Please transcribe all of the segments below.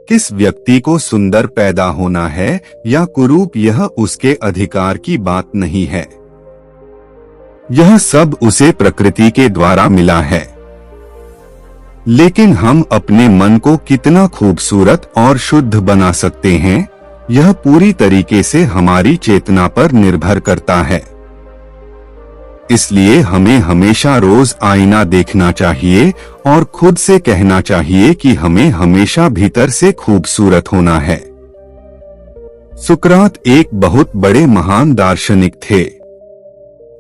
किस व्यक्ति को सुंदर पैदा होना है या कुरूप, यह उसके अधिकार की बात नहीं है। यह सब उसे प्रकृति के द्वारा मिला है। लेकिन हम अपने मन को कितना खूबसूरत और शुद्ध बना सकते हैं, यह पूरी तरीके से हमारी चेतना पर निर्भर करता है। इसलिए हमें हमेशा रोज आईना देखना चाहिए और खुद से कहना चाहिए कि हमें हमेशा भीतर से खूबसूरत होना है। सुकरात एक बहुत बड़े महान दार्शनिक थे।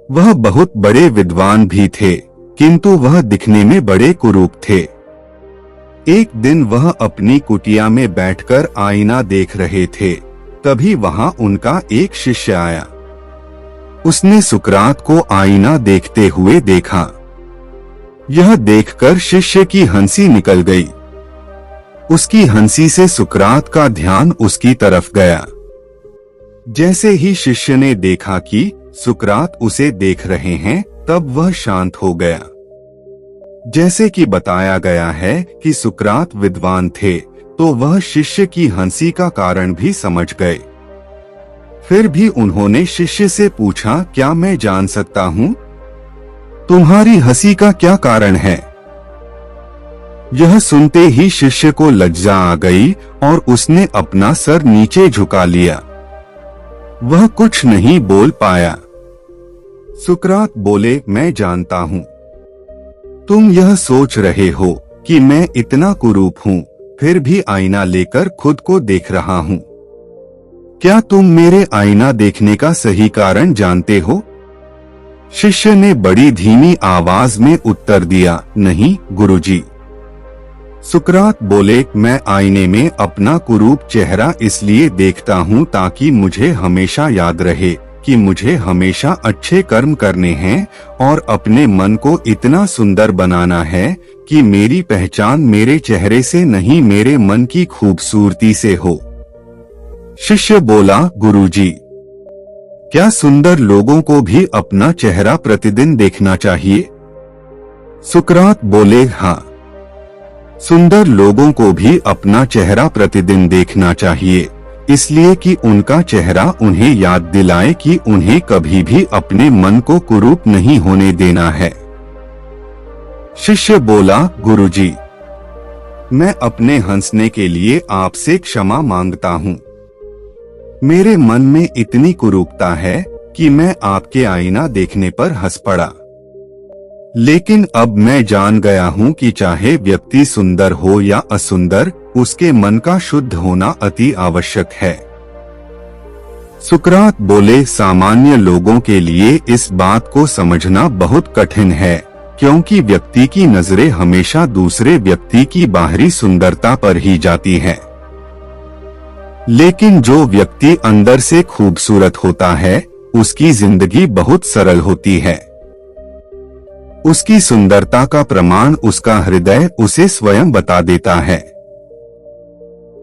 वह बहुत बड़े विद्वान भी थे, किंतु वह दिखने में बड़े कुरूप थे। एक दिन वह अपनी कुटिया में बैठकर आईना देख रहे थे। तभी वहां उनका एक शिष्य आया। उसने सुकरात को आईना देखते हुए देखा। यह देखकर शिष्य की हंसी निकल गई। उसकी हंसी से सुकरात का ध्यान उसकी तरफ गया। जैसे ही शिष्य ने देखा कि सुकरात उसे देख रहे हैं, तब वह शांत हो गया। जैसे कि बताया गया है कि सुकरात विद्वान थे, तो वह शिष्य की हंसी का कारण भी समझ गए। फिर भी उन्होंने शिष्य से पूछा, क्या मैं जान सकता हूँ, तुम्हारी हंसी का क्या कारण है? यह सुनते ही शिष्य को लज्जा आ गई और उसने अपना सर नीचे झुका लिया। वह कुछ नहीं बोल पाया। सुकरात बोले, मैं जानता हूँ तुम यह सोच रहे हो कि मैं इतना कुरूप हूँ, फिर भी आईना लेकर खुद को देख रहा हूँ। क्या तुम मेरे आईना देखने का सही कारण जानते हो? शिष्य ने बड़ी धीमी आवाज में उत्तर दिया, नहीं गुरुजी। सुकरात बोले, मैं आईने में अपना कुरूप चेहरा इसलिए देखता हूँ ताकि मुझे हमेशा याद रहे कि मुझे हमेशा अच्छे कर्म करने हैं और अपने मन को इतना सुंदर बनाना है कि मेरी पहचान मेरे चेहरे से नहीं, मेरे मन की खूबसूरती से हो। शिष्य बोला, गुरुजी, क्या सुंदर लोगों को भी अपना चेहरा प्रतिदिन देखना चाहिए? सुकरात बोले, हाँ, सुंदर लोगों को भी अपना चेहरा प्रतिदिन देखना चाहिए, इसलिए कि उनका चेहरा उन्हें याद दिलाए कि उन्हें कभी भी अपने मन को कुरूप नहीं होने देना है। शिष्य बोला, गुरुजी, मैं अपने हंसने के लिए आपसे क्षमा मांगता हूँ। मेरे मन में इतनी कुरूपता है कि मैं आपके आईना देखने पर हंस पड़ा। लेकिन अब मैं जान गया हूँ कि चाहे व्यक्ति सुंदर हो या असुंदर, उसके मन का शुद्ध होना अति आवश्यक है। सुकरात बोले, सामान्य लोगों के लिए इस बात को समझना बहुत कठिन है, क्योंकि व्यक्ति की नजरें हमेशा दूसरे व्यक्ति की बाहरी सुंदरता पर ही जाती हैं। लेकिन जो व्यक्ति अंदर से खूबसूरत होता है, उसकी जिंदगी बहुत सरल होती है। उसकी सुंदरता का प्रमाण उसका हृदय उसे स्वयं बता देता है।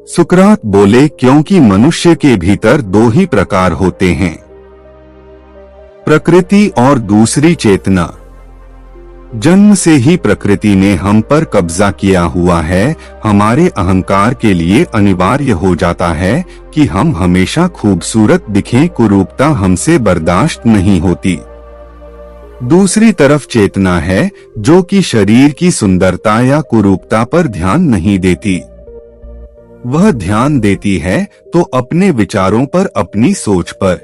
सुकरात बोले, क्योंकि मनुष्य के भीतर दो ही प्रकार होते हैं, प्रकृति और दूसरी चेतना। जन्म से ही प्रकृति ने हम पर कब्जा किया हुआ है। हमारे अहंकार के लिए अनिवार्य हो जाता है कि हम हमेशा खूबसूरत दिखें, कुरूपता हमसे बर्दाश्त नहीं होती। दूसरी तरफ चेतना है जो कि शरीर की सुंदरता या कुरूपता पर ध्यान नहीं देती। वह ध्यान देती है तो अपने विचारों पर, अपनी सोच पर।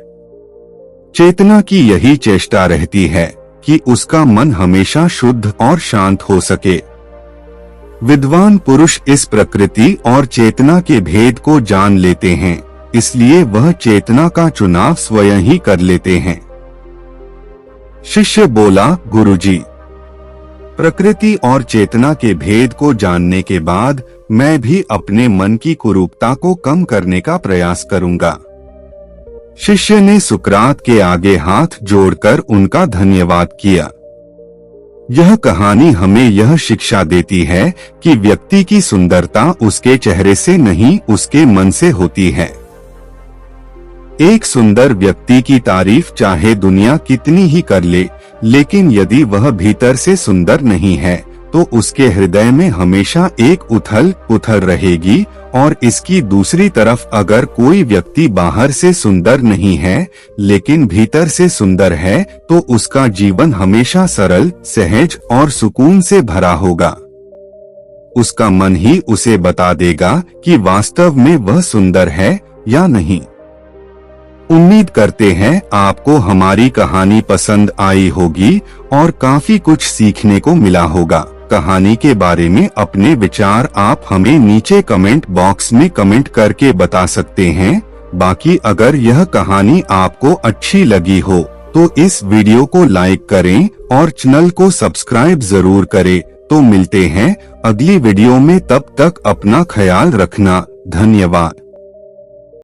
चेतना की यही चेष्टा रहती है कि उसका मन हमेशा शुद्ध और शांत हो सके। विद्वान पुरुष इस प्रकृति और चेतना के भेद को जान लेते हैं, इसलिए वह चेतना का चुनाव स्वयं ही कर लेते हैं। शिष्य बोला, गुरुजी, प्रकृति और चेतना के भेद को जानने के बाद मैं भी अपने मन की कुरूपता को कम करने का प्रयास करूंगा। शिष्य ने सुकरात के आगे हाथ जोड़कर उनका धन्यवाद किया। यह कहानी हमें यह शिक्षा देती है कि व्यक्ति की सुंदरता उसके चेहरे से नहीं, उसके मन से होती है। एक सुंदर व्यक्ति की तारीफ चाहे दुनिया कितनी ही कर ले, लेकिन यदि वह भीतर से सुंदर नहीं है तो उसके हृदय में हमेशा एक उथल पुथल रहेगी। और इसकी दूसरी तरफ अगर कोई व्यक्ति बाहर से सुंदर नहीं है लेकिन भीतर से सुंदर है तो उसका जीवन हमेशा सरल, सहज और सुकून से भरा होगा। उसका मन ही उसे बता देगा कि वास्तव में वह सुंदर है या नहीं। उम्मीद करते हैं आपको हमारी कहानी पसंद आई होगी और काफी कुछ सीखने को मिला होगा। कहानी के बारे में अपने विचार आप हमें नीचे कमेंट बॉक्स में कमेंट करके बता सकते हैं। बाकी अगर यह कहानी आपको अच्छी लगी हो तो इस वीडियो को लाइक करें और चैनल को सब्सक्राइब जरूर करें। तो मिलते हैं अगली वीडियो में, तब तक अपना ख्याल रखना। धन्यवाद।